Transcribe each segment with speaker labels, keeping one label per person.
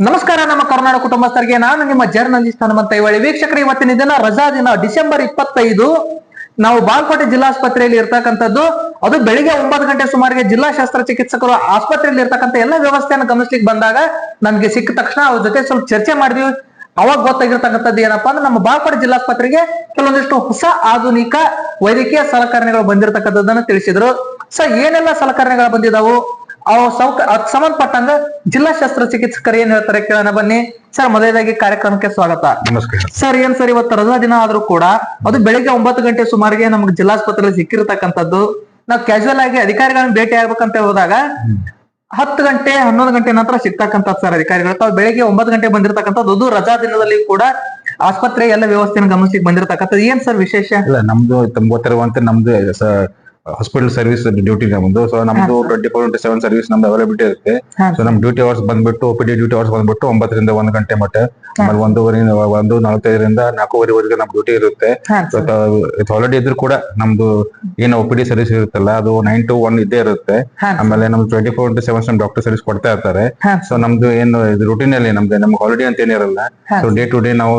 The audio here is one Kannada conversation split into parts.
Speaker 1: ನಮಸ್ಕಾರ ನಮ್ಮ ಕರ್ನಾಟಕ ಕುಟುಂಬಸ್ಥರಿಗೆ ನಾನು ನಿಮ್ಮ ಜರ್ನಲಿಸ್ಟ್ ಹನುಮಂತ ಇವಳಿ. ವೀಕ್ಷಕರು, ಇವತ್ತಿನ ದಿನ ರಜಾ ದಿನ ಡಿಸೆಂಬರ್ 25. ನಾವು ಬಾಲ್ಕೋಟೆ ಜಿಲ್ಲಾಸ್ಪತ್ರೆಯಲ್ಲಿ ಇರ್ತಕ್ಕಂಥದ್ದು. ಅದು ಬೆಳಿಗ್ಗೆ 9 ಗಂಟೆ ಸುಮಾರಿಗೆ ಜಿಲ್ಲಾ ಶಸ್ತ್ರಚಿಕಿತ್ಸಕರು ಆಸ್ಪತ್ರೆಯಲ್ಲಿ ಇರ್ತಕ್ಕಂಥ ಎಲ್ಲ ವ್ಯವಸ್ಥೆಯನ್ನು ಗಮನಿಸ್ಲಿಕ್ಕೆ ಬಂದಾಗ ನಮ್ಗೆ ಸಿಕ್ಕ ತಕ್ಷಣ ಅವ್ರ ಜೊತೆ ಸ್ವಲ್ಪ ಚರ್ಚೆ ಮಾಡಿದ್ವಿ. ಅವಾಗ ಗೊತ್ತಾಗಿರ್ತಕ್ಕಂಥದ್ದು ಏನಪ್ಪಾ ಅಂದ್ರೆ, ನಮ್ಮ ಬಾಲ್ಕೋಟೆ ಜಿಲ್ಲಾಸ್ಪತ್ರೆಗೆ ಕೆಲವೊಂದಿಷ್ಟು ಹೊಸ ಆಧುನಿಕ ವೈದ್ಯಕೀಯ ಸಲಕರಣೆಗಳು ಬಂದಿರತಕ್ಕಂಥದ್ದನ್ನ ತಿಳಿಸಿದ್ರು. ಸರ್, ಏನೆಲ್ಲ ಸಲಕರಣೆಗಳು ಬಂದಿದಾವು, ಅದಕ್ಕೆ ಸಂಬಂಧಪಟ್ಟಂಗ ಜಿಲ್ಲಾ ಶಸ್ತ್ರಚಿಕಿತ್ಸಕರು ಏನ್ ಹೇಳ್ತಾರೆ ಕೇಳೋಣ ಬನ್ನಿ. ಸರ್, ಮೊದಲನೇದಾಗಿ ಕಾರ್ಯಕ್ರಮಕ್ಕೆ ಸ್ವಾಗತ.
Speaker 2: ನಮಸ್ಕಾರ
Speaker 1: ಸರ್. ಏನ್ ಸರ್, ಇವತ್ತು ರಜಾ ದಿನ ಆದ್ರೂ ಕೂಡ ಅದು ಬೆಳಿಗ್ಗೆ 9 ಗಂಟೆ ಸುಮಾರಿಗೆ ನಮ್ಗೆ ಜಿಲ್ಲಾಸ್ಪತ್ರೆಯಲ್ಲಿ ಸಿಕ್ಕಿರ್ತಕ್ಕಂಥದ್ದು. ನಾವು ಕ್ಯಾಶುವಲ್ ಆಗಿ ಅಧಿಕಾರಿಗಳನ್ನ ಭೇಟಿ ಆಗ್ಬೇಕಂತ ಹೋದಾಗ 10 ಗಂಟೆ 11 ಗಂಟೆ ನಂತರ ಸಿಗ್ತಕ್ಕಂಥ ಸರ್ ಅಧಿಕಾರಿಗಳು. ತಾವು ಬೆಳಿಗ್ಗೆ 9 ಗಂಟೆ ಬಂದಿರತಕ್ಕಂಥದ್ದು, ಅದು ರಜಾ ದಿನದಲ್ಲಿ ಕೂಡ ಆಸ್ಪತ್ರೆ ಎಲ್ಲ ವ್ಯವಸ್ಥೆಯನ್ನು ಗಮನಿಸಿ ಬಂದಿರತಕ್ಕಂಥದ್ದು. ಏನ್ ಸರ್ ವಿಶೇಷ?
Speaker 2: ಇಲ್ಲ, ನಮ್ದು ತಮ್ಗೆ ಗೊತ್ತಿರುವಂತೆ ನಮ್ದು ಹಾಸ್ಪಿಟಲ್ ಸರ್ವಿಸ್ ಡ್ಯೂಟಿ ನಮ್ದು. ಸೊ ನಮ್ದು 24/7 ಸರ್ವಿಸ್ ನಮ್ದು ಅವೈಲಬಿಲಿಟಿ ಇರುತ್ತೆ. ಸೊ ನಮ್ ಡ್ಯೂಟಿ ಅವರ್ಸ್ ಬಂದ್ಬಿಟ್ಟು OPD ಡ್ಯೂಟಿ ಅವರ್ಸ್ ಬಂದ್ಬಿಟ್ಟು 9 ರಿಂದ 1 ಗಂಟೆ ಮಟ್ಟ, ಆಮೇಲೆ 1:45 4:15 ನಮ್ ಡ್ಯೂಟಿ ಇರುತ್ತೆ. ಆಲ್ರೆಡಿ ಇದ್ರು ಕೂಡ ನಮ್ದು ಏನು OPD ಸರ್ವಿಸ್ ಇರುತ್ತಲ್ಲ, ಅದು 9 to 1 ಇದ್ದೇ ಇರುತ್ತೆ. ಆಮೇಲೆ ನಮ್ದು 24/7 ಡಾಕ್ಟರ್ ಸರ್ವಿಸ್ ಕೊಡ್ತಾ ಇರ್ತಾರೆ. ಸೊ ನಮ್ದು ಏನು ರೂಟೀನ್ ಅಲ್ಲಿ ನಮ್ಗೆ ಹಾಲಿಡೇ ಅಂತ ಏನಿರಲ್ಲ. ಸೊ ಡೇ ಟು ಡೇ ನಾವು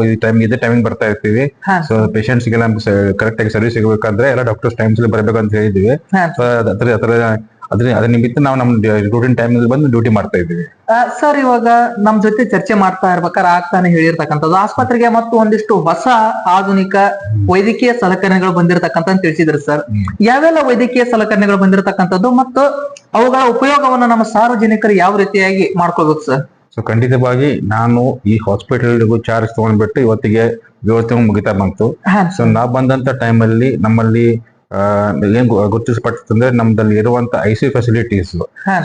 Speaker 2: ಇದೇ ಟೈಮಿಂಗ್ ಬರ್ತಾ ಇರ್ತೀವಿ. ಸೊ ಪೇಷಂಟ್ಸ್ ಗೆಲ್ಲ ಕರೆಕ್ಟ್ ಆಗಿ ಸರ್ವಿಸ್ ಸಿಗಬೇಕಾದ್ರೆ ಎಲ್ಲ ಡಾಕ್ಟರ್ಸ್ ಟೈಮ್ಸ್ ಬರ್ಬೇಕಂತ ಹೇಳಿದ್ವಿ. ಅದ್ರ ನಿಮಿತ್ತ ನಾವು ನಮ್ ರೂಟೀನ್ ಟೈಮ್ ಬಂದು ಡ್ಯೂಟಿ ಮಾಡ್ತಾ ಇದ್ದೀವಿ.
Speaker 1: ಸರ್, ಇವಾಗ ನಮ್ ಜೊತೆ ಚರ್ಚೆ ಮಾಡ್ತಾ ಇರ್ಬೇಕಾದ್ರೆ ಆಗ್ತಾನೆ ಹೇಳಿರ್ತಕ್ಕಂಥದ್ದು, ಆಸ್ಪತ್ರೆಗೆ ಮತ್ತು ಒಂದಿಷ್ಟು ಹೊಸ ಆಧುನಿಕ ವೈದ್ಯಕೀಯ ಸಲಕರಣೆಗಳು ಬಂದಿರತಕ್ಕಂತ ತಿಳಿಸಿದ್ರು. ಸರ್, ಯಾವೆಲ್ಲ ವೈದ್ಯಕೀಯ ಸಲಕರಣೆಗಳು ಬಂದಿರತಕ್ಕಂಥದ್ದು ಮತ್ತು ಅವುಗಳ ಉಪಯೋಗವನ್ನು ನಮ್ಮ ಸಾರ್ವಜನಿಕರು ಯಾವ ರೀತಿಯಾಗಿ ಮಾಡ್ಕೋಬೇಕು ಸರ್?
Speaker 2: ಸೊ ಖಂಡಿತವಾಗಿ ನಾನು ಈ ಹಾಸ್ಪಿಟಲ್ ಚಾರ್ಜ್ ತಗೊಂಡ್ಬಿಟ್ಟು ಇವತ್ತಿಗೆ 7 ತಿಂಗಳು ಮುಗಿತಾ ಬಂತು. ಸೊ ನಾವ್ ಬಂದಂತ ಟೈಮ್ ಅಲ್ಲಿ ನಮ್ಮಲ್ಲಿ ಏನ್ ಗುರುತಿಸಪಟ್ಟಂದ್ರೆ ನಮ್ದಲ್ಲಿ ಇರುವಂತ ICU ಫೆಸಿಲಿಟೀಸ್.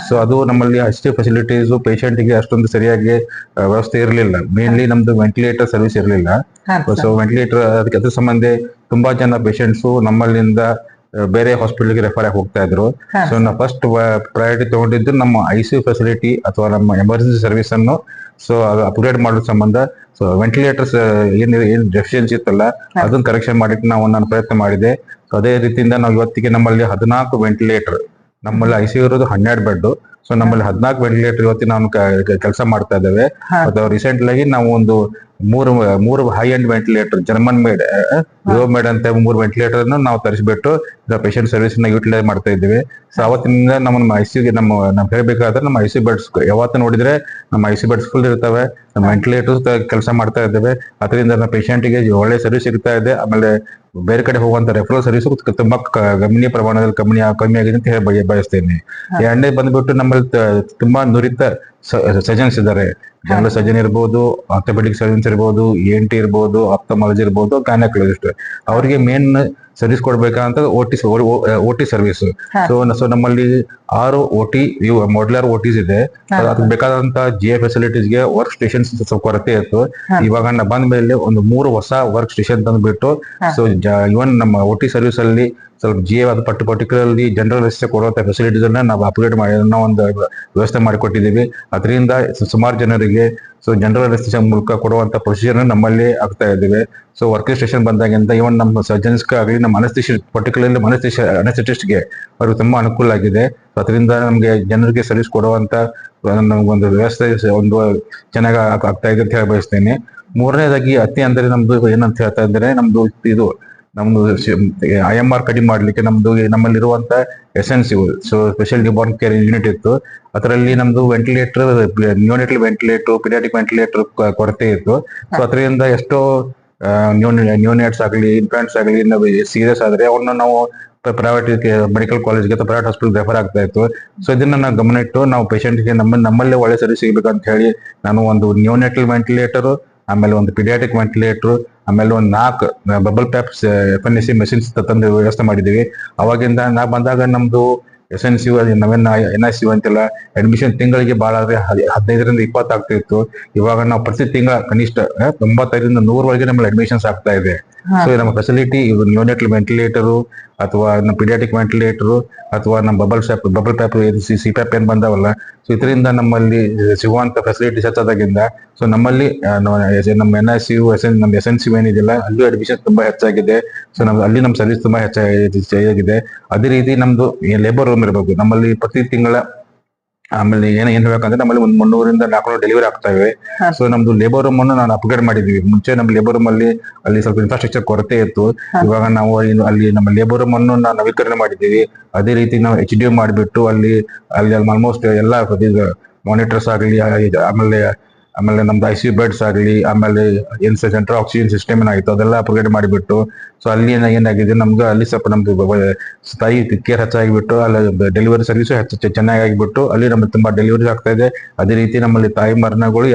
Speaker 2: ಸೊ ಅದು ನಮ್ಮಲ್ಲಿ ICU ಫೆಸಿಲಿಟೀಸ್ ಪೇಷಂಟ್ ಗೆ ಅಷ್ಟೊಂದು ಸರಿಯಾಗಿ ವ್ಯವಸ್ಥೆ ಇರಲಿಲ್ಲ. ಮೇನ್ಲಿ ನಮ್ದು ವೆಂಟಿಲೇಟರ್ ಸರ್ವಿಸ್ ಇರಲಿಲ್ಲ. ಸೊ ವೆಂಟಿಲೇಟರ್ ಅದ್ರ ಸಂಬಂಧ ತುಂಬಾ ಜನ ಪೇಷಂಟ್ಸ್ ನಮ್ಮಲ್ಲಿಂದ ಬೇರೆ ಹಾಸ್ಪಿಟಲ್ಗೆ ರೆಫರ್ ಆಗಿ ಹೋಗ್ತಾ ಇದ್ರು. ಸೊ ನಾವು ಫಸ್ಟ್ ಪ್ರಯಾರಿಟಿ ತಗೊಂಡಿದ್ದು ನಮ್ಮ ICU ಫೆಸಿಲಿಟಿ ಅಥವಾ ನಮ್ಮ ಎಮರ್ಜೆನ್ಸಿ ಸರ್ವಿಸ್ ಅನ್ನು ಸೊ ಅಪ್ಗ್ರೇಡ್ ಮಾಡೋ ಸಂಬಂಧ. ಸೊ ವೆಂಟಿಲೇಟರ್ಸ್ ಏನ್ ಡೆಫಿಷಿಯನ್ಸಿ ಇತ್ತಲ್ಲ, ಅದನ್ನ ಕರೆಕ್ಷನ್ ಮಾಡಿಕ್ಕೆ ನಾನು ಪ್ರಯತ್ನ ಮಾಡಿದೆ. ಸೊ ಅದೇ ರೀತಿಯಿಂದ ನಾವು ಇವತ್ತಿಗೆ ನಮ್ಮಲ್ಲಿ 14 ವೆಂಟಿಲೇಟರ್, ನಮ್ಮಲ್ಲಿ ICU ಇರೋದು 12 ಬೆಡ್. ಸೊ ನಮ್ಮಲ್ಲಿ 14 ವೆಂಟಿಲೇಟರ್ ಇವತ್ತಿನ ನಾವು ಕೆಲಸ ಮಾಡ್ತಾ ಇದ್ದೇವೆ. ಅಥವಾ ರೀಸೆಂಟ್ ಆಗಿ ನಾವು ಒಂದು ಮೂರು high end ventilator, German made made ಅಂತ 3 ವೆಂಟಿಲೇಟರ್ ನಾವು ತರಿಸ್ಬಿಟ್ಟು ಪೇಷಂಟ್ ಸರ್ವಿಸ್ ನ ಯೂಟಿಲೈಸ್ ಮಾಡ್ತಾ ಇದ್ದೀವಿ. ಸೊ ಅವತ್ತಿನಿಂದ ನಮ್ಮ ICUಗೆ ನಮ್ಮ ಹೇಳಬೇಕಾದ್ರೆ ನಮ್ಮ ICU ಬೆಡ್ಸ್ ಯಾವತ್ತು ನೋಡಿದ್ರೆ ನಮ್ಮ ICU ಬೆಡ್ಸ್ ಫುಲ್ ಇರ್ತವೆ. ನಮ್ಮ ವೆಂಟಿಲೇಟರ್ಸ್ ಕೆಲಸ ಮಾಡ್ತಾ ಇದ್ದೇವೆ. ಅದರಿಂದ ನಮ್ಮ ಪೇಷಂಟ್ಗೆ ಒಳ್ಳೆ ಸರ್ವಿಸ್ ಸಿಗ್ತಾ ಇದೆ. ಆಮೇಲೆ ಬೇರೆ ಕಡೆ ಹೋಗುವಂತ ರೆಫರಲ್ ಸರ್ವಿಸ್ ತುಂಬಾ ಗಮನೀಯ ಪ್ರಮಾಣದಲ್ಲಿ ಕಮ್ಮಿ ಆಗಿದೆ ಅಂತ ಹೇಳಿ ಬಯಸ್ತೇನೆ. ಎರಡನೇ ಬಂದ್ಬಿಟ್ಟು ನಮ್ಮಲ್ಲಿ ತುಂಬಾ ನುರಿತ ಸರ್ಜನ್ಸ್ ಇದ್ದಾರೆ. ಜನರಲ್ ಸರ್ಜನ್ ಇರ್ಬೋದು, ಆರ್ಥೋಪೆಡಿಕ್ ಸರ್ಜನ್ಸ್ ಇರ್ಬೋದು, ENT ಇರ್ಬೋದು, ಆಪ್ಥಮಾಲಜಿ ಇರ್ಬೋದು, ಗೈನಕಾಲಜಿಸ್ಟ್. ಅವರಿಗೆ ಮೇನ್ ಸರ್ವಿಸ್ ಕೊಡ್ಬೇಕಂತ OT ಸರ್ವಿಸ್. ಸೊ ನಮ್ಮಲ್ಲಿ 6 OT ಮಾಡ್ಯುಲರ್ OTs ಇದೆ. ಅದಕ್ಕೆ ಬೇಕಾದಂತ GI ಫೆಸಿಲಿಟೀಸ್ಗೆ ವರ್ಕ್ ಸ್ಟೇಷನ್ಸ್ ಸ್ವಲ್ಪ ಕೊರತೆ ಇತ್ತು. ಇವಾಗ ಬಂದ ಮೇಲೆ ಒಂದು 3 ಹೊಸ ವರ್ಕ್ ಸ್ಟೇಷನ್ ತಂದ್ಬಿಟ್ಟು, ಸೊ ಇವನ್ ನಮ್ಮ OT ಸರ್ವಿಸ್ ಅಲ್ಲಿ ಸ್ವಲ್ಪ GI ಪರ್ಟಿಕ್ಯುಲರ್ಲಿ ಜನರಲ್ ಕೊಡುವಂತ ಫೆಸಿಲಿಟೀಸ್ ಅನ್ನ ನಾವು ಅಪ್ಗ್ರೇಡ್ ಮಾಡಿ ಒಂದು ವ್ಯವಸ್ಥೆ ಮಾಡಿಕೊಟ್ಟಿದ್ದೀವಿ. ಅದರಿಂದ ಸುಮಾರು ಜನರಿಗೆ ಸೊ ಜನರಲ್ ಅನೆಸ್ಥೆಸಿಯಾ ಮೂಲಕ ಕೊಡುವಂತ ಪ್ರೊಸೀಜರ್ ನಮ್ಮಲ್ಲಿ ಆಗ್ತಾ ಇದ್ದೀವಿ. ಸೊ ವರ್ಕಿಂಗ್ ಸ್ಟೇಷನ್ ಬಂದಾಗಿಂದ ಇವನ್ ನಮ್ಮ ಸರ್ಜನ್ಸ್ಗೆ ಆಗಲಿ, ನಮ್ಮ ಪರ್ಟಿಕ್ಯುಲರ್ಲಿ ಅನೆಸ್ಥೆಟಿಸ್ಟ್ಗೆ ಅವ್ರಿಗೆ ತುಂಬಾ ಅನುಕೂಲ ಆಗಿದೆ. ಅದರಿಂದ ನಮ್ಗೆ ಜನರಿಗೆ ಸರ್ವಿಸ್ ಕೊಡುವಂತ ಒಂದು ವ್ಯವಸ್ಥೆ ಒಂದು ಚೆನ್ನಾಗಿ ಆಗ್ತಾ ಇದೆ ಅಂತ ಹೇಳಿ ಬಯಸ್ತೇನೆ. ಮೂರನೇದಾಗಿ ಅತಿ ಅಂದ್ರೆ ನಮ್ದು ಏನಂತ ಹೇಳ್ತಾ ಇದ್ದಾರೆ, ನಮ್ದು IMR ಕಡಿಮೆ ಮಾಡ್ಲಿಕ್ಕೆ ನಮ್ಮಲ್ಲಿರುವಂತ SNCU, so special newborn care unit ಇತ್ತು. ಅದರಲ್ಲಿ ನಮ್ದು ವೆಂಟಿಲೇಟರ್, ನ್ಯೂನೆಟಲ್ ವೆಂಟಿಲೇಟರ್, ಪಿಡಿಯಾಟಿಕ್ ವೆಂಟಿಲೇಟರ್ ಕೊರತೆ ಇತ್ತು. ಸೊ ಅದರಿಂದ ಎಷ್ಟೋ ನ್ಯೂನೆಟ್ಸ್ ಆಗಲಿ, ಇನ್ಫ್ಯಾಂಟ್ಸ್ ಆಗಲಿ ಸೀರಿಯಸ್ ಆದ್ರೆ ಅವನ್ನ ನಾವು ಪ್ರೈವೇಟ್ ಮೆಡಿಕಲ್ ಕಾಲೇಜ್ಗೆ ಅಥವಾ ಪ್ರೈವೇಟ್ ಹಾಸ್ಪಿಟಲ್ ರೆಫರ್ ಆಗ್ತಾ ಇತ್ತು. ಸೊ ಇದನ್ನ ನಾವು ಗಮನ ಇಟ್ಟು ನಾವು ಪೇಷಂಟ್ಗೆ ನಮ್ಮಲ್ಲೇ ಒಳ್ಳೆ ಸರ್ವಿಸ್ ಸಿಗ್ಬೇಕಂತ ಹೇಳಿ ನಾನು ಒಂದು ನ್ಯೂನೆಟಲ್ ವೆಂಟಿಲೇಟರ್, ಆಮೇಲೆ ಒಂದು ಪಿಡಿಯಾಟಿಕ್ ವೆಂಟಿಲೇಟರ್, ಆಮೇಲೆ ಒಂದು 4 ಬಬಲ್ ಪ್ಯಾಪ್ಸ್ FNAC ಮೆಷಿನ್ಸ್ ತಂದು ವ್ಯವಸ್ಥೆ ಮಾಡಿದ್ದೀವಿ. ಅವಾಗಿಂದ ನಾ ಬಂದಾಗ ನಮ್ದು SNCU NICU ಅಂತೆಲ್ಲ ಅಡ್ಮಿಷನ್ ತಿಂಗಳಿಗೆ ಬಹಳ ಆದ್ರೆ 15 ರಿಂದ 20 ಆಗ್ತಾ ಇತ್ತು. ಇವಾಗ ನಾವು ಪ್ರತಿ ತಿಂಗಳ ಕನಿಷ್ಠ 95 ರಿಂದ 100 ವರೆಗೆ ನಮ್ಮಲ್ಲಿ ಅಡ್ಮಿಷನ್ಸ್ ಆಗ್ತಾ ಇದೆ. ಸೊ ನಮ್ಮ ಫೆಸಿಲಿಟಿ ನ್ಯೂನೆಟಲ್ ವೆಂಟಿಲೇಟರು ಅಥವಾ ನಮ್ಮ ಪಿಡಿಯಾಟಿಕ್ ವೆಂಟಿಲೇಟರು ಅಥವಾ ನಮ್ಮ ಬಬಲ್ ಪ್ಯಾಪ್ CPAP ಏನ್ ಬಂದಾವಲ್ಲ, ಸೊ ಇದರಿಂದ ನಮ್ಮಲ್ಲಿ ಸಿಗುವಂತ ಫೆಸಿಲಿಟೀಸ್ ಹೆಚ್ಚಾದಾಗಿಂದ ಸೊ ನಮ್ಮಲ್ಲಿ ನಮ್ಮ NICU ನಮ್ಮ SNCU ಏನಿದೆಯಲ್ಲ, ಅಲ್ಲೂ ಅಡ್ಮಿಷನ್ ತುಂಬಾ ಹೆಚ್ಚಾಗಿದೆ. ಸೊ ಅಲ್ಲಿ ನಮ್ಮ ಸರ್ವಿಸ್ ತುಂಬಾ ಹೆಚ್ಚಾಗಿದೆ. ಅದೇ ರೀತಿ ನಮ್ದು ಲೇಬರ್ ರೂಮ್ ಇರಬೇಕು. ನಮ್ಮಲ್ಲಿ ಪ್ರತಿ ತಿಂಗಳ ಆಮೇಲೆ ಏನ್ ಹೇಳ್ಬೇಕಂದ್ರೆ ನಮ್ಮಲ್ಲಿ ಒಂದು 300-400 ಡೆಲಿವರಿ ಆಗ್ತಾ ಇವೆ. ಸೊ ನಮ್ದು ಲೇಬರ್ ರೂಮ್ ಅನ್ನು ನಾನು ಅಪ್ಗ್ರೇಡ್ ಮಾಡಿದ್ವಿ. ಮುಂಚೆ ನಮ್ಮ ಲೇಬರ್ ರೂಮ್ ಅಲ್ಲಿ ಸ್ವಲ್ಪ ಇನ್ಫ್ರಾಸ್ಟ್ರಕ್ಚರ್ ಕೊರತೆ ಇತ್ತು. ಇವಾಗ ನಾವು ಅಲ್ಲಿ ನಮ್ಮ ಲೇಬರ್ ರೂಮ್ ಅನ್ನು ನಾವು ನವೀಕರಣ ಮಾಡಿದ್ದೀವಿ. ಅದೇ ರೀತಿ ನಾವು HDU ಮಾಡಿಬಿಟ್ಟು ಅಲ್ಲಿ ಆಲ್ಮೋಸ್ಟ್ ಎಲ್ಲ ಮಾನಿಟರ್ಸ್ ಆಗಲಿ, ಆಮೇಲೆ ನಮ್ದು ICU ಬೆಡ್ಸ್ ಆಗಲಿ, ಆಮೇಲೆ ಏನ್ ಸೆಂಟ್ರಲ್ ಆಕ್ಸಿಜನ್ ಸಿಸ್ಟಮ್ ಏನಾಗಿತ್ತು ಅದೆಲ್ಲ ಅಪ್ಗ್ರೇಡ್ ಮಾಡಿಬಿಟ್ಟು, ಸೊ ಅಲ್ಲಿ ಏನಾಗಿದೆ ನಮ್ಗೆ ಅಲ್ಲಿ ಸ್ವಲ್ಪ ನಮ್ದು ತಾಯಿ ಕೇರ್ ಹೆಚ್ಚಾಗಿಬಿಟ್ಟು ಅಲ್ಲಿ ಡೆಲಿವರಿ ಸರ್ವಿಸ್ ಚೆನ್ನಾಗಿ ಆಗಿಬಿಟ್ಟು ಅಲ್ಲಿ ನಮ್ಗೆ ತುಂಬಾ ಡೆಲಿವರಿ ಆಗ್ತಾ ಇದೆ. ಅದೇ ರೀತಿ ನಮ್ಮಲ್ಲಿ ತಾಯಿ ಮರಣಗಳು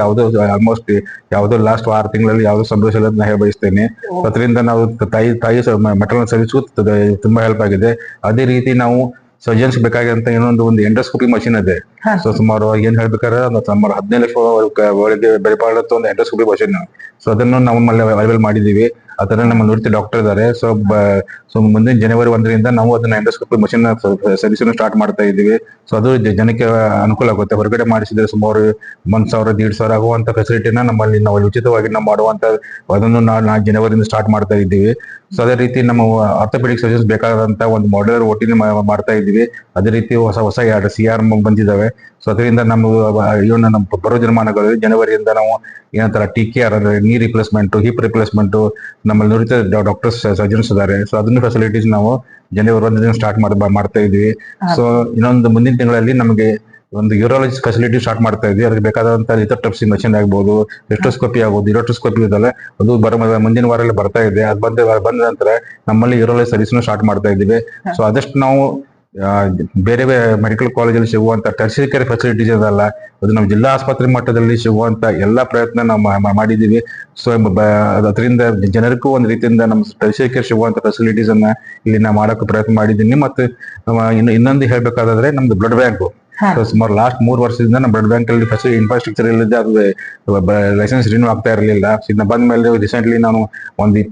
Speaker 2: ಆಲ್ಮೋಸ್ಟ್ ಯಾವುದೋ ಲಾಸ್ಟ್ 6 ತಿಂಗಳಲ್ಲಿ ಯಾವುದೋ ಸಂಭವಿಸಿಲ್ಲ ಅಂತ ಹೇಳಿ ಬಯಸ್ತೇನೆ. ಅದರಿಂದ ನಾವು ತಾಯಿ ಮೆಟರ್ನಲ್ ಸರ್ವಿಸ್ ತುಂಬಾ ಹೆಲ್ಪ್ ಆಗಿದೆ. ಅದೇ ರೀತಿ ನಾವು ಸರ್ಜನ್ಸ್ ಬೇಕಾಗಿರಂತ ಒಂದು ಎಂಡೋಸ್ಕೋಪಿ ಮಷಿನ್ ಇದೆ. ಸೊ ಸುಮಾರು ಏನ್ ಹೇಳ್ಬೇಕಾದ್ರೆ ಸುಮಾರು 15 ಲಕ್ಷ ಒಳಗೆ ಬೆಲೆ ಬಾಳುವಂತ ಒಂದು ಎಂಡೋಸ್ಕೋಪಿ ಮಷಿನ್. ಸೊ ಅದನ್ನು ನಾವು ಅವೈಲೇಬಲ್ ಮಾಡಿದೀವಿ. ಅದನ್ನ ನಮ್ಮ ನುರಿತ ಡಾಕ್ಟರ್ ಇದ್ದಾರೆ. ಸೊ ಮುಂದಿನ ಜನವರಿ 1ರಿಂದ ನಾವು ಅದನ್ನ ಎಂಡೋಸ್ಕೋಪಿ ಮಷಿನ್ ಸರ್ವಿಸ್ ಸ್ಟಾರ್ಟ್ ಮಾಡ್ತಾ ಇದ್ದೀವಿ. ಸೊ ಅದು ಜನಕ್ಕೆ ಅನುಕೂಲ ಆಗುತ್ತೆ. ಹೊರಗಡೆ ಮಾಡಿಸಿದ್ರೆ ಸುಮಾರು 1,000-1,500 ಆಗುವಂತ ಫೆಸಿಲಿಟಿನ ನಮ್ಮಲ್ಲಿ ನಾವು ಉಚಿತವಾಗಿ ನಾವು ಮಾಡುವಂತ ಅದನ್ನು ನಾವು ಜನವರಿಯಿಂದ ಸ್ಟಾರ್ಟ್ ಮಾಡ್ತಾ ಇದ್ದೀವಿ. ಸೊ ಅದೇ ರೀತಿ ನಮ್ಮ ಆರ್ಥೋಪೆಡಿಕ್ ಸರ್ಜನ್ಸ್ ಬೇಕಾದಂತ ಒಂದು ಮಾಡ್ಯುಲರ್ OT ಮಾಡ್ತಾ ಇದ್ದೀವಿ. ಅದೇ ರೀತಿ ಹೊಸ 2 CR ಬಂದಿದ್ದಾವೆ. ಸೊ ಅದರಿಂದ ನಮ್ಮ ಬರೋ ದಿನಮಾನಗಳು ಜನವರಿಯಿಂದ ನಾವು ಏನಂತಾರ TKR ಅಂದ್ರೆ ನೀ ರಿಪ್ಲೇಸ್ಮೆಂಟ್, ಹಿಪ್ ರಿಪ್ಲೇಸ್ಮೆಂಟ್ ನಮ್ಮಲ್ಲಿ ನುರಿತ ಡಾಕ್ಟರ್ಸ್ ಸರ್ಜನ್ಸ್ ಇದ್ದಾರೆ. ಸೊ ಅದನ್ನ ಫೆಸಿಲಿಟೀಸ್ ನಾವು ಜನವರಿ 1ರಿಂದ ಸ್ಟಾರ್ಟ್ ಮಾಡ್ತಾ ಇದ್ವಿ. ಸೊ ಇನ್ನೊಂದು ಮುಂದಿನ ತಿಂಗಳಲ್ಲಿ ನಮಗೆ ಒಂದು ಯೂರಾಲಜಿ ಫೆಸಿಲಿಟಿ ಸ್ಟಾರ್ಟ್ ಮಾಡ್ತಾ ಇದ್ವಿ. ಅದಕ್ಕೆ ಬೇಕಾದಂತ ಲಿಥೋಟ್ರಿಪ್ಸಿ ಮಷಿನ್ ಆಗ್ಬೋದು, ಎಸ್ಟೋಸ್ಕೋಪಿ ಆಗ್ಬೋದು, ಇರೋಟ್ರೋಸ್ಕೋಪಿ ಇದೆಲ್ಲ ಅದು ಮುಂದಿನ ವಾರದಲ್ಲಿ ಬರ್ತಾ ಇದೆ. ಅದು ಬಂದ ನಂತರ ನಮ್ಮಲ್ಲಿ ಯೂರಾಲಜಿ ಸರ್ವಿಸ್ ಸ್ಟಾರ್ಟ್ ಮಾಡ್ತಾ ಇದ್ದೀವಿ. ಸೊ ಆದಷ್ಟು ನಾವು ಬೇರೆ ಮೆಡಿಕಲ್ ಕಾಲೇಜಲ್ಲಿ ಸಿಗುವಂತ ಟರ್ಷರಿ ಕೇರ್ ಫೆಸಿಲಿಟೀಸ್ ಇದೆಲ್ಲ ಅದು ನಮ್ಮ ಜಿಲ್ಲಾ ಆಸ್ಪತ್ರೆ ಮಟ್ಟದಲ್ಲಿ ಸಿಗುವಂತ ಎಲ್ಲಾ ಪ್ರಯತ್ನ ನಾವು ಮಾಡಿದೀವಿ. ಸೊ ಅದರಿಂದ ಜನರಿಗೂ ಒಂದು ರೀತಿಯಿಂದ ನಮ್ಮ ಟರ್ಷರಿ ಕೇರ್ ಸಿಗುವಂತ ಫೆಸಿಲಿಟೀಸ್ ಅನ್ನ ಇಲ್ಲಿ ನಾ ಮಾಡಕ್ಕೆ ಪ್ರಯತ್ನ ಮಾಡಿದ್ದೀನಿ. ಮತ್ತೆ ಇನ್ನೊಂದು ಹೇಳ್ಬೇಕಾದ್ರೆ ನಮ್ದು ಬ್ಲಡ್ ಬ್ಯಾಂಕ್ ಸುಮಾರು ಲಾಸ್ಟ್ 3 ವರ್ಷದಿಂದ ನಮ್ಮ ಬ್ಲಡ್ ಬ್ಯಾಂಕ್ ಅಲ್ಲಿ ಫಸ್ಟ್ ಇನ್ಫ್ರಾಸ್ಟ್ರಕ್ಚರ್ ಇಲ್ಲದೆ ಅದು ಲೈಸೆನ್ಸ್ ರಿನ್ಯೂ ಆಗ್ತಾ ಇರಲಿಲ್ಲ. ಇದನ್ನ ಬಂದ ಮೇಲೆ ರೀಸೆಂಟ್ಲಿ ನಾನು ಒಂದು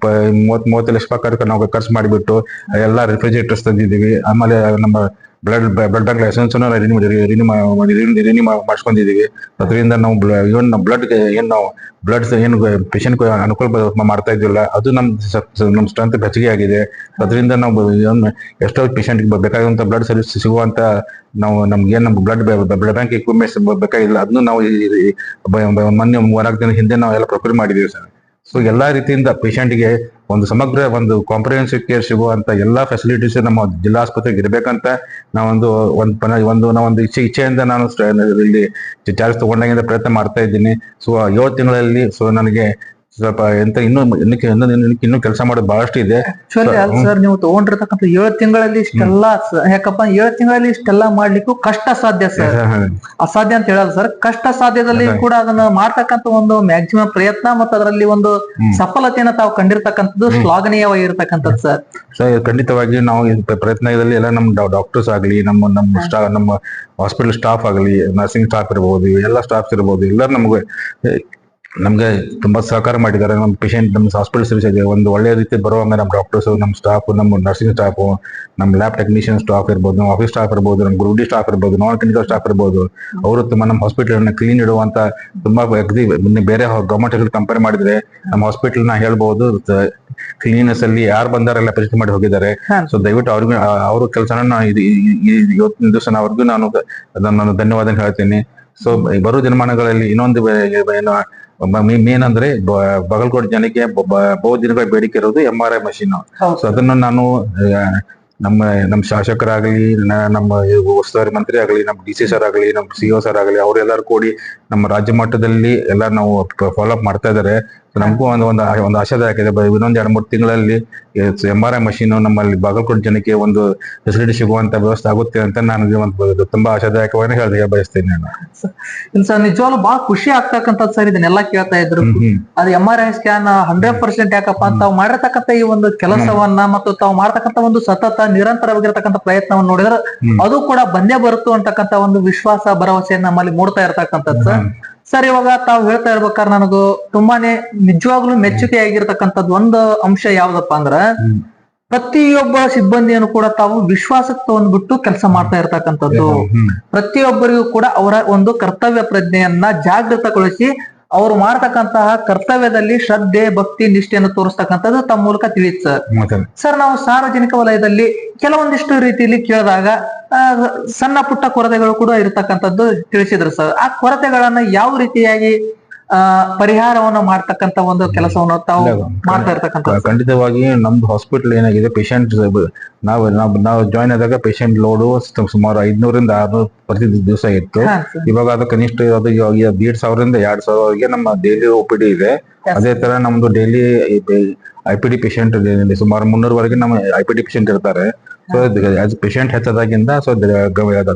Speaker 2: 30 ಲಕ್ಷ ರೂಪಾಯಿ ನಾವು ಖರ್ಚು ಮಾಡಿಬಿಟ್ಟು ಎಲ್ಲ ರೆಫ್ರಿಜರೇಟರ್ಸ್ ತಂದಿದ್ದೀವಿ. ಆಮೇಲೆ ನಮ್ಮ ಬ್ಲಡ್ ಬ್ಯಾಂಕ್ ಲೈಸೆನ್ಸ್ ರಿನ್ಯೂ ಮಾಡಿಸ್ಕೊಂಡಿದ್ದೀವಿ. ಅದರಿಂದ ನಾವು ಬ್ಲಡ್ ಏನು ಪೇಷಂಟ್ ಅನುಕೂಲ ಮಾಡ್ತಾ ಇದ್ದಿಲ್ಲ, ಅದು ನಮ್ಮ ಸ್ಟ್ರೆಂತ್ ಹೆಚ್ಚಿಗೆ ಆಗಿದೆ. ಅದರಿಂದ ನಾವು ಎಷ್ಟೋ ಪೇಷಂಟ್ ಬೇಕಾದಂತ ಬ್ಲಡ್ ಸರ್ವಿಸ್ ಸಿಗುವಂತ ನಮ್ಗೆ ಬ್ಲಡ್ ಬ್ಯಾಂಕ್ ಇಕ್ವಿಪ್ಮೆಂಟ್ಸ್ ಬೇಕಾಗಿಲ್ಲ, ಅದನ್ನು ನಾವು ಮೊನ್ನೆ 4 ದಿನ ಹಿಂದೆ ನಾವು ಎಲ್ಲ ಪ್ರೊಕ್ಯೂರ್ ಮಾಡಿದೀವಿ ಸರ್. ಸೊ ಎಲ್ಲಾ ರೀತಿಯಿಂದ ಪೇಷಂಟ್ಗೆ ಒಂದು ಸಮಗ್ರ ಒಂದು ಕಾಂಪ್ರಿಹೆನ್ಸಿವ್ ಕೇರ್ ಸಿಗುವಂತ ಎಲ್ಲಾ ಫೆಸಿಲಿಟೀಸ್ ನಮ್ಮ ಜಿಲ್ಲಾ ಆಸ್ಪತ್ರೆಗೆ ಇರಬೇಕಂತ ನಾವೊಂದು ಇಚ್ಛೆಯಿಂದ ನಾನು ಇಲ್ಲಿ ಚಾರ್ಜ್ ತಗೊಂಡಾಗಿಂದ ಪ್ರಯತ್ನ ಮಾಡ್ತಾ ಇದ್ದೀನಿ. ಸೊ 7 ತಿಂಗಳಲ್ಲಿ ನನಗೆ ಸ್ವಲ್ಪ ಇನ್ನೂ ಕೆಲಸ ಮಾಡೋದು ಬಹಳಷ್ಟು ಇದೆ.
Speaker 1: ಸರ್ ನೀವು ತಗೊಂಡಿರ್ತಕ್ಕಂಥ 7 ತಿಂಗಳಲ್ಲಿ ಇಷ್ಟೆಲ್ಲ ಯಾಕಪ್ಪ 7 ತಿಂಗಳಲ್ಲಿ ಇಷ್ಟೆಲ್ಲ ಮಾಡ್ಲಿಕ್ಕೂ ಕಷ್ಟ ಸಾಧ್ಯ ಸರ್, ಅಸಾಧ್ಯ ಅಂತ ಹೇಳಲ್ಲ ಸರ್. ಕಷ್ಟ ಸಾಧ್ಯದಲ್ಲಿ ಕೂಡ ಅದನ್ನ ಮಾಡ್ತಕ್ಕಂಥ ಒಂದು ಮ್ಯಾಕ್ಸಿಮಮ್ ಪ್ರಯತ್ನ ಮತ್ತು ಅದರಲ್ಲಿ ಒಂದು ಸಫಲತೆಯನ್ನ ತಾವು ಕಂಡಿರ್ತಕ್ಕಂಥದ್ದು ಶ್ಲಾಘನೀಯವಾಗಿರ್ತಕ್ಕಂಥದ್ದು ಸರ್.
Speaker 2: ಖಂಡಿತವಾಗಿ ನಾವು ಪ್ರಯತ್ನದಲ್ಲಿ ಎಲ್ಲ ನಮ್ಮ ಡಾಕ್ಟರ್ಸ್ ಆಗ್ಲಿ, ನಮ್ಮ ಹಾಸ್ಪಿಟಲ್ ಸ್ಟಾಫ್ ಆಗಲಿ, ನರ್ಸಿಂಗ್ ಸ್ಟಾಫ್ ಇರ್ಬೋದು, ಎಲ್ಲ ಸ್ಟಾಫ್ಸ್ ಇರ್ಬೋದು, ಎಲ್ಲರೂ ನಮ್ಗೆ ತುಂಬಾ ಸಹಕಾರ ಮಾಡಿದ್ದಾರೆ. ನಮ್ಮ ಪೇಷಂಟ್ ನಮ್ಮ ಹಾಸ್ಪಿಟಲ್ ಸರ್ವಿಸ್ ಇದೆ ಒಂದು ಒಳ್ಳೆ ರೀತಿ ಬರುವಂಗ ನಮ್ಮ ಡಾಕ್ಟರ್ಸ್, ನಮ್ಮ ಸ್ಟಾಫ್, ನಮ್ಮ ನರ್ಸಿಂಗ್ ಸ್ಟಾಫ್, ನಮ್ಮ ಲ್ಯಾಬ್ ಟೆಕ್ನಿಷಿಯನ್ ಸ್ಟಾಫ್ ಇರ್ಬೋದು, ನಮ್ಮ ಆಫೀಸ್ ಸ್ಟಾಫ್ ಇರ್ಬೋದು, ನಮ್ಮ ಗ್ರೂಪ್ ಡಿ ಸ್ಟಾಫ್ ಇರ್ಬೋದು, ನಾನ್ ಕ್ಲಿನಿಕಲ್ ಸ್ಟಾಫ್ ಇರ್ಬೋದು, ಅವರು ತುಂಬಾ ನಮ್ಮ ಹಾಸ್ಪಿಟಲ್ ಕ್ಲೀನ್ ಇಡುವಂತ ತುಂಬಾ ಬೇರೆ ಗವರ್ಮೆಂಟ್ ಕಂಪೇರ್ ಮಾಡಿದ್ರೆ ನಮ್ಮ ಹಾಸ್ಪಿಟಲ್ ನ ಹೇಳ್ಬಹುದು ಕ್ಲೀನ್ನೆಸ್ ಅಲ್ಲಿ ಯಾರು ಬಂದಾರೆಲ್ಲ ಪರಿಚಯ ಮಾಡಿ ಹೋಗಿದ್ದಾರೆ. ಸೊ ದಯವಿಟ್ಟು ಅವ್ರ ಕೆಲಸನ ಇವತ್ತಿನ ದಿವಸ ಅವ್ರಿಗೂ ನಾನು ಧನ್ಯವಾದ ಹೇಳ್ತೀನಿ. ಸೊ ಬರೋ ದಿನಮಾನಗಳಲ್ಲಿ ಇನ್ನೊಂದು ಮೇನ್ ಅಂದ್ರೆ ಬಾಗಲಕೋಟೆ ಜನಕ್ಕೆ ಬಹು ದಿನಗಳ ಬೇಡಿಕೆ ಇರೋದು MRI ಮಷೀನ್. ಸೊ ಅದನ್ನು ನಾನು ನಮ್ಮ ಶಾಸಕರಾಗಲಿ, ನಮ್ಮ ಉಸ್ತುವಾರಿ ಮಂತ್ರಿ ಆಗಲಿ, ನಮ್ಮ DC ಸರ್ ಆಗಲಿ, ನಮ್ಮ CO ಸರ್ ಆಗಲಿ, ಅವರೆಲ್ಲರೂ ಕೂಡಿ ನಮ್ಮ ರಾಜ್ಯ ಮಟ್ಟದಲ್ಲಿ ಎಲ್ಲ ನಾವು ಫಾಲೋ ಅಪ್ ಮಾಡ್ತಾ ಇದ್ದಾರೆ. ನಮಗೂ ಒಂದು ಆಶಾದಾಯಕ ಇದೆ. ಇನ್ನೊಂದು 2-3 ತಿಂಗಳಲ್ಲಿ MRI ಮಷೀನ್ ನಮ್ಮಲ್ಲಿ ಬಾಗಲಕೋಟೆ ಜನಕ್ಕೆ ಒಂದು ಫೆಸಿಲಿಟಿ ಸಿಗುವಂತ ವ್ಯವಸ್ಥೆ ಆಗುತ್ತೆ ಅಂತ ನನಗೆ ಒಂದು ತುಂಬಾ ಆಶಾದಾಯಕವಾಗಿ ಹೇಳ ಬಯಸ್ತೇನೆ ನಾನು.
Speaker 1: ಸರ್ ನಿಜವಾಗ್ಲೂ ಬಹಳ ಖುಷಿ ಆಗ್ತಕ್ಕಂಥದ್ದು ಸರ್. ಇದನ್ನೆಲ್ಲ ಕೇಳ್ತಾ ಇದ್ರು ಅದು MRI ಸ್ಕ್ಯಾನ್ 100% ಯಾಕಪ್ಪ ಅಂತ ತಾವು ಮಾಡಿರ್ತಕ್ಕಂಥ ಈ ಒಂದು ಕೆಲಸವನ್ನ ಮತ್ತು ತಾವು ಮಾಡ್ತಕ್ಕಂಥ ಒಂದು ಸತತ ನಿರಂತರವಾಗಿರ್ತಕ್ಕಂಥ ಪ್ರಯತ್ನವನ್ನು ನೋಡಿದ್ರೆ ಅದು ಕೂಡ ಬಂದೇ ಬರುತ್ತು ಅಂತಕ್ಕಂಥ ಒಂದು ವಿಶ್ವಾಸ, ಭರವಸೆ ನಮ್ಮಲ್ಲಿ ಮೂಡ್ತಾ ಇರ್ತಕ್ಕಂಥದ್ದು ಸರ್. ಸರ್ ಇವಾಗ ತಾವು ಹೇಳ್ತಾ ಇರ್ಬೇಕಾದ್ರೆ ನನಗೂ ತುಂಬಾನೇ ನಿಜವಾಗ್ಲೂ ಮೆಚ್ಚುಗೆ ಆಗಿರ್ತಕ್ಕಂಥದ್ದು ಒಂದು ಅಂಶ ಯಾವ್ದಪ್ಪ ಅಂದ್ರ ಪ್ರತಿಯೊಬ್ಬ ಸಿಬ್ಬಂದಿಯನ್ನು ಕೂಡ ತಾವು ವಿಶ್ವಾಸಕ್ಕೆ ತಗೊಂಡ್ಬಿಟ್ಟು ಕೆಲಸ ಮಾಡ್ತಾ ಇರ್ತಕ್ಕಂಥದ್ದು. ಪ್ರತಿಯೊಬ್ಬರಿಗೂ ಕೂಡ ಅವರ ಒಂದು ಕರ್ತವ್ಯ ಪ್ರಜ್ಞೆಯನ್ನ ಜಾಗೃತಗೊಳಿಸಿ ಅವ್ರು ಮಾಡ್ತಕ್ಕಂತಹ ಕರ್ತವ್ಯದಲ್ಲಿ ಶ್ರದ್ಧೆ ಭಕ್ತಿ ನಿಷ್ಠೆಯನ್ನು ತೋರಿಸ್ತಕ್ಕಂಥದ್ದು ತಮ್ಮ ಮೂಲಕ ತಿಳಿಯುತ್ತೆ ಸರ್.
Speaker 2: ಮತ್ತೆ
Speaker 1: ಸರ್, ನಾವು ಸಾರ್ವಜನಿಕ ವಲಯದಲ್ಲಿ ಕೆಲವೊಂದಿಷ್ಟು ರೀತಿಯಲ್ಲಿ ಕೇಳಿದಾಗ ಸಣ್ಣ ಪುಟ್ಟ ಕೊರತೆಗಳು ಕೂಡ ಇರತಕ್ಕಂಥದ್ದು ತಿಳಿಸಿದ್ರು ಸರ್. ಆ ಕೊರತೆಗಳನ್ನ ಯಾವ ರೀತಿಯಾಗಿ ಪರಿಹಾರವನ್ನು ಮಾಡ್ತಕ್ಕಂತ ಒಂದು ಕೆಲಸವನ್ನು ತಾವು ಮಾಡ್ತಾ ಇರ್ತಕ್ಕಂಥ?
Speaker 2: ಖಂಡಿತವಾಗಿ ನಮ್ದು ಹಾಸ್ಪಿಟಲ್ ಏನಾಗಿದೆ, ಪೇಷಂಟ್ ನಾವು ಜಾಯ್ನ್ ಆದಾಗ ಪೇಷಂಟ್ ಲೋಡು ಸುಮಾರು 500 ರಿಂದ 600 ಪ್ರತಿ ದಿವಸ ಇತ್ತು. ಇವಾಗ ಅದು ಕನಿಷ್ಠ ಅದು 1,500 ರಿಂದ 2,000 ನಮ್ಮ ಡೈಲಿ OPD ಇದೆ. ಅದೇ ತರ ನಮ್ದು ಡೈಲಿ IPD ಪೇಷಂಟ್ ಸುಮಾರು 300 ನಮ್ಮ IPD ಪೇಷಂಟ್ ಇರ್ತಾರೆ. ಸೊ ಪೇಷಂಟ್ ಹೆಚ್ಚದಾಗಿಂದ ಸೊ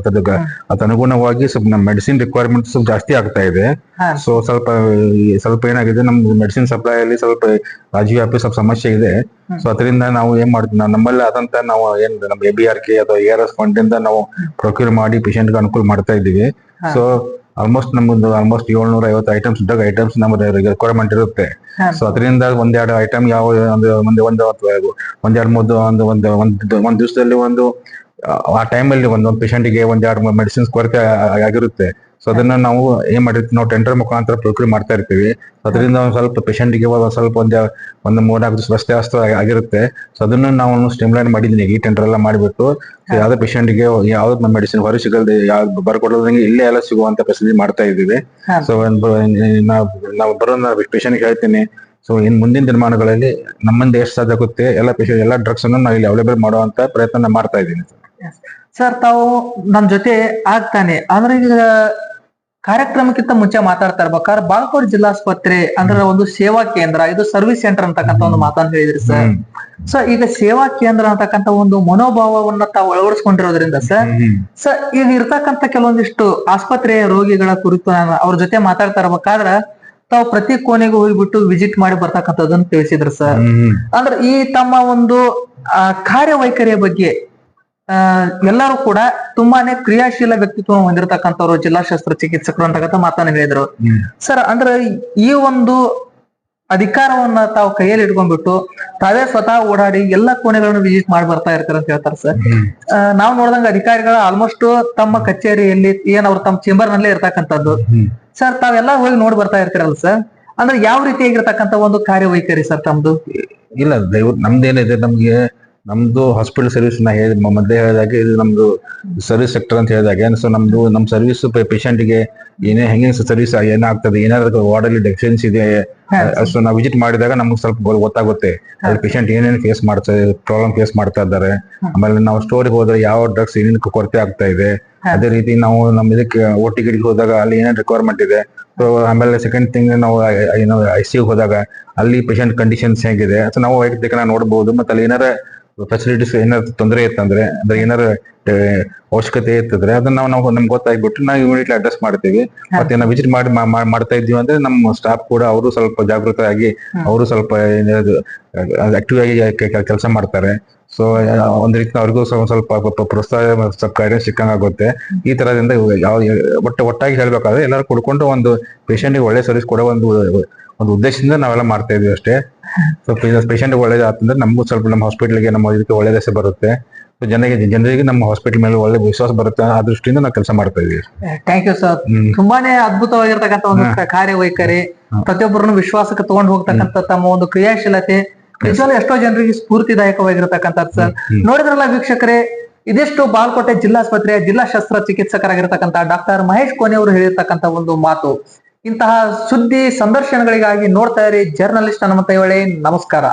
Speaker 2: ಅನುಗುಣವಾಗಿ ಸ್ವಲ್ಪ ನಮ್ಮ ಮೆಡಿಸಿನ್ ರಿಕ್ವೈರ್ಮೆಂಟ್ ಸ್ವಲ್ಪ ಜಾಸ್ತಿ ಆಗ್ತಾ ಇದೆ. ಸೊ ಸ್ವಲ್ಪ ಏನಾಗಿದೆ, ನಮ್ದು ಮೆಡಿಸಿನ್ ಸಪ್ಲೈ ಅಲ್ಲಿ ಸ್ವಲ್ಪ ರಾಜ್ಯವ್ಯಾಪಿ ಸ್ವಲ್ಪ ಸಮಸ್ಯೆ ಇದೆ. ಸೊ ಅದರಿಂದ ನಾವು ಏನ್ ಮಾಡ್ತೀವಿ, ನಮ್ಮಲ್ಲಿ ಆದಂತ ನಾವು ಏನ್ ನಮ್ಮ ABRK ಅಥವಾ ARS ಫಂಡ್ ಇಂದ ನಾವು ಪ್ರೊಕ್ಯೂರ್ ಮಾಡಿ ಪೇಷಂಟ್ಗೆ ಅನುಕೂಲ ಮಾಡ್ತಾ ಇದ್ದೀವಿ. ಸೊ ಆಲ್ಮೋಸ್ಟ್ 750 ಐಟಮ್ಸ್ ನಮ್ಮದು ರಿಕ್ವೈರ್ಮೆಂಟ್ ಇರುತ್ತೆ. ಸೊ ಅದರಿಂದ ಒಂದೆರಡು ಐಟಮ್ ಯಾವ ಒಂದ್ ದಿವಸದಲ್ಲಿ ಆ ಟೈಮಲ್ಲಿ ಒಂದೊಂದು ಪೇಷಂಟ್ಗೆ ಒಂದೆರಡು ಮೆಡಿಸಿನ್ಸ್ ಕೊರತೆ ಆಗಿರುತ್ತೆ. ಸೊ ಅದನ್ನ ನಾವು ಏನ್ ಮಾಡಿರ್ತೀವಿ, ನಾವು ಟೆಂಡರ್ ಮುಖಾಂತರ ಪ್ರೊಕ್ಯೂರ್ ಮಾಡ್ತಾ ಇರ್ತೀವಿ. ಅದರಿಂದ ಒಂದ್ ಸ್ವಲ್ಪ ಪೇಷಂಟ್ಗೆ ಸ್ವಲ್ಪ ಒಂದು 3-4 ದಿವಸ ರಸ್ತೆ ಆಗಿರುತ್ತೆ. ಸೊ ಅದನ್ನು ನಾವು ಸ್ಟ್ರೀಮ್ಲೈನ್ ಮಾಡಿದೀನಿ. ಈ ಟೆಂಡರ್ ಎಲ್ಲ ಮಾಡಿಬಿಟ್ಟು ಯಾವ್ದೇ ಪೇಷಂಟ್ಗೆ ಯಾವ್ದು ಮೆಡಿಸಿನ್ ಹೊರ ಸಿಗಲ್ದೆ ಬರ್ಕೊಡೋದಂಗೆ ಇಲ್ಲೇ ಎಲ್ಲ ಸಿಗುವಂತ ಫೆಸಿಲಿಟಿ ಮಾಡ್ತಾ ಇದೀವಿ. ಸೊ ನಾವು ಬರೋ ಪೇಷಂಟ್ಗೆ ಹೇಳ್ತೀನಿ, ಸೊ ಇನ್ ಮುಂದಿನ ದಿನಮಾನಗಳಲ್ಲಿ ನಮ್ಮಿಂದ ಎಷ್ಟು ಸಾಧ್ಯ ಆಗುತ್ತೆ ಎಲ್ಲ ಡ್ರಗ್ಸ್ ಅನ್ನು ನಾವು ಇಲ್ಲಿ ಅವೈಲೇಬಲ್ ಮಾಡುವಂತ ಪ್ರಯತ್ನ ಮಾಡ್ತಾ ಇದ್ದೀನಿ.
Speaker 1: ಸರ್, ತಾವು ನಮ್ ಜೊತೆ ಆಗ್ತಾನೆ ಅಂದ್ರೆ ಈಗ ಕಾರ್ಯಕ್ರಮಕ್ಕಿಂತ ಮುಂಚೆ ಮಾತಾಡ್ತಾ ಇರ್ಬೇಕಾದ್ರೆ ಬಾಗಲಕೋಟೆ ಜಿಲ್ಲಾಸ್ಪತ್ರೆ ಅಂದ್ರೆ ಒಂದು ಸೇವಾ ಕೇಂದ್ರ, ಇದು ಸರ್ವಿಸ್ ಸೆಂಟರ್ ಅಂತಕ್ಕಂಥ ಒಂದು ಮಾತನ್ನು ಹೇಳಿದ್ರಿ ಸರ್. ಸೊ ಈಗ ಸೇವಾ ಕೇಂದ್ರ ಅಂತಕ್ಕಂಥ ಒಂದು ಮನೋಭಾವವನ್ನ ತಾವು ಅಳವಡಿಸ್ಕೊಂಡಿರೋದ್ರಿಂದ ಸರ್ ಈಗ ಇರ್ತಕ್ಕಂಥ ಕೆಲವೊಂದಿಷ್ಟು ಆಸ್ಪತ್ರೆಯ ರೋಗಿಗಳ ಕುರಿತು ನಾನು ಅವ್ರ ಜೊತೆ ಮಾತಾಡ್ತಾ ಇರ್ಬೇಕಾದ್ರೆ ತಾವು ಪ್ರತಿ ಕೋಣೆಗೂ ಹೋಗ್ಬಿಟ್ಟು ವಿಸಿಟ್ ಮಾಡಿ ಬರ್ತಕ್ಕಂಥದ್ದನ್ನು ತಿಳಿಸಿದ್ರು ಸರ್. ಅಂದ್ರೆ ಈ ತಮ್ಮ ಒಂದು ಕಾರ್ಯವೈಖರಿಯ ಬಗ್ಗೆ ಎಲ್ಲರೂ ಕೂಡ ತುಂಬಾನೇ ಕ್ರಿಯಾಶೀಲ ವ್ಯಕ್ತಿತ್ವ ಹೊಂದಿರತಕ್ಕಂಥವ್ರು ಜಿಲ್ಲಾ ಶಸ್ತ್ರಚಿಕಿತ್ಸಕರು ಅಂತಕ್ಕಂಥ ಮಾತನ್ನ ಹೇಳಿದ್ರು ಸರ್. ಅಂದ್ರೆ ಈ ಒಂದು ಅಧಿಕಾರವನ್ನ ತಾವು ಕೈಯಲ್ಲಿ ಇಟ್ಕೊಂಡ್ಬಿಟ್ಟು ತಾವೇ ಸ್ವತಃ ಓಡಾಡಿ ಎಲ್ಲಾ ಕೋಣೆಗಳನ್ನು ವಿಸಿಟ್ ಮಾಡಿ ಬರ್ತಾ ಇರ್ತಾರೆ ಅಂತ ಹೇಳ್ತಾರೆ ಸರ್. ನಾವು ನೋಡಿದಂಗ ಅಧಿಕಾರಿಗಳ ಆಲ್ಮೋಸ್ಟ್ ತಮ್ಮ ಕಚೇರಿಯಲ್ಲಿ ಅವ್ರು ತಮ್ಮ ಚೇಂಬರ್ ನಲ್ಲೇ ಇರ್ತಕ್ಕಂಥದ್ದು ಸರ್. ತಾವೆಲ್ಲ ಹೋಗಿ ನೋಡಿ ಬರ್ತಾ ಇರ್ತೀರಲ್ಲ ಸರ್, ಅಂದ್ರೆ ಯಾವ ರೀತಿಯಾಗಿರ್ತಕ್ಕಂಥ ಒಂದು ಕಾರ್ಯವೈಖರಿ ಸರ್ ತಮ್ದು?
Speaker 2: ಇಲ್ಲ, ನಮ್ದೇನಿದೆ, ನಮ್ದು ಹಾಸ್ಪಿಟಲ್ ಸರ್ವಿಸ್ ಮೊದಲೇ ಹೇಳಿದಾಗೆ ಇದು ನಮ್ದು ಸರ್ವಿಸ್ ಸೆಕ್ಟರ್ ಅಂತ ಹೇಳಿದಾಗೆ. ಸೊ ನಮ್ ಸರ್ವಿಸ್ ಪೇಷಂಟ್ಗೆ ಹೆಂಗೆ ಸರ್ವಿಸ್ ಏನಾಗ್ತದೆ, ಏನಾದ್ರು ವಾರ್ಡ್ ಅಲ್ಲಿ ಡೆಫಿಷಿಯನ್ಸಿ ಇದೆ, ಸೊ ನಾವು ವಿಸಿಟ್ ಮಾಡಿದಾಗ ನಮ್ಗೆ ಸ್ವಲ್ಪ ಗೊತ್ತಾಗುತ್ತೆ ಅಲ್ಲಿ ಪೇಷಂಟ್ ಏನೇನು ಪ್ರಾಬ್ಲಮ್ ಫೇಸ್ ಮಾಡ್ತಾ ಇದ್ದಾರೆ. ಆಮೇಲೆ ನಾವು ಸ್ಟೋರಿಗೆ ಹೋದ್ರೆ ಯಾವ ಡ್ರಗ್ಸ್ ಏನೇನು ಕೊರತೆ ಆಗ್ತಾ ಇದೆ, ಅದೇ ರೀತಿ ನಾವು ನಮ್ಮ ಇದಕ್ಕೆ OT ಹೋದಾಗ ಅಲ್ಲಿ ಏನೇನು ರಿಕ್ವೈರ್ಮೆಂಟ್ ಇದೆ. ಸೊ ಆಮೇಲೆ ಸೆಕೆಂಡ್ ಥಿಂಗ್, ನಾವು ICU ಹೋದಾಗ ಅಲ್ಲಿ ಪೇಷಂಟ್ ಕಂಡೀಷನ್ಸ್ ಹೇಗಿದೆ, ಸೊ ನಾವು ವೈಯಕ್ತಿಕ ನೋಡ್ಬೋದು. ಮತ್ತೆ ಅಲ್ಲಿ ಏನಾರ ಫೆಸಿಲಿಟೀಸ್ ಏನಾದ್ರು ತೊಂದರೆ ಇತ್ತಂದ್ರೆ, ಅಂದ್ರೆ ಏನಾರು ಅವಶ್ಯಕತೆ ಇರ್ತದ್ರೆ ಅದನ್ನ ನಾವು ನಮ್ಗೆ ಗೊತ್ತಾಗ್ಬಿಟ್ಟು ನಾವು ಇಮಿಡಿಯೇಟ್ಲಿ ಅಡ್ರೆಸ್ ಮಾಡ್ತೀವಿ. ಮತ್ತೆ ನಾವು ವಿಸಿಟ್ ಮಾಡ್ತಾ ಇದ್ದೀವಿ ಅಂದ್ರೆ ನಮ್ಮ ಸ್ಟಾಫ್ ಕೂಡ ಅವರು ಸ್ವಲ್ಪ ಜಾಗೃತ ಆಗಿ ಅವರು ಸ್ವಲ್ಪ ಆಕ್ಟಿವ್ ಆಗಿ ಕೆಲಸ ಮಾಡ್ತಾರೆ. ಸೊ ಒಂದ್ ರೀತಿ ಅವ್ರಿಗೂ ಸ್ವಲ್ಪ ಪ್ರೋತ್ಸಾಹ, ಸ್ವಲ್ಪ ಗೈಡೆನ್ಸ್ ಸಿಕ್ಕಂಗಾಗುತ್ತೆ. ಈ ತರದಿಂದ ಒಟ್ಟಾಗಿ ಹೇಳ್ಬೇಕಾದ್ರೆ ಎಲ್ಲರೂ ಕುಡ್ಕೊಂಡು ಒಂದು ಪೇಷಂಟ್ಗೆ ಒಳ್ಳೆ ಸರ್ವಿಸ್ ಕೊಡೋ ಒಂದು ಉದ್ದೇಶದಿಂದ ನಾವೆಲ್ಲ ಮಾಡ್ತಾ ಇದೀವಿ ಅಷ್ಟೇ. ಸೊ ಪೇಷಂಟ್ ಒಳ್ಳೇದು ಆತಂದ್ರೆ ನಮಗೂ ಸ್ವಲ್ಪ ನಮ್ಮ ಹಾಸ್ಪಿಟಲ್ಗೆ ನಮ್ಮ ಇದಕ್ಕೆ ಒಳ್ಳೆ ಹೆಸರು ಬರುತ್ತೆ. ಜನರಿಗೆ ನಮ್ಮ ಹಾಸ್ಪಿಟಲ್ ಮೇಲೆ ಒಳ್ಳೆ ವಿಶ್ವಾಸ ಬರುತ್ತೆ. ಆ ದೃಷ್ಟಿಯಿಂದ ನಾವು ಕೆಲಸ ಮಾಡ್ತಾ ಇದೀವಿ.
Speaker 1: Thank you sir. ತುಂಬಾನೇ ಅದ್ಭುತವಾಗಿರ್ತಕ್ಕಂಥ ಒಂದು ಕಾರ್ಯವೈಖರಿ, ಪ್ರತಿಯೊಬ್ಬರನ್ನು ವಿಶ್ವಾಸಕ್ಕೆ ತಗೊಂಡು ಹೋಗ್ತಕ್ಕಂಥ ತಮ್ಮ ಒಂದು ಕ್ರಿಯಾಶೀಲತೆ ನಿಜವಾಗ್ಲೂ ಎಷ್ಟೋ ಜನರಿಗೆ ಸ್ಫೂರ್ತಿದಾಯಕವಾಗಿರ್ತಕ್ಕಂಥದ್ದು ಸರ್. ನೋಡಿದ್ರಲ್ಲ ವೀಕ್ಷಕರೇ, ಇದಿಷ್ಟು ಬಾಗಲಕೋಟೆ ಜಿಲ್ಲಾಸ್ಪತ್ರೆಯ ಜಿಲ್ಲಾ ಶಸ್ತ್ರಚಿಕಿತ್ಸಕರಾಗಿರ್ತಕ್ಕಂಥ ಡಾಕ್ಟರ್ ಮಹೇಶ್ ಕೋನಿ ಅವರು ಹೇಳಿರ್ತಕ್ಕಂಥ ಒಂದು ಮಾತು. ಇಂತಹ ಸುದ್ದಿ ಸಂದರ್ಶನಗಳಿಗಾಗಿ ನೋಡ್ತಾ ಇರಿ ಜರ್ನಲಿಸ್ಟ್ ಹನುಮಂತ ಐಹೊಳೆ. ನಮಸ್ಕಾರ.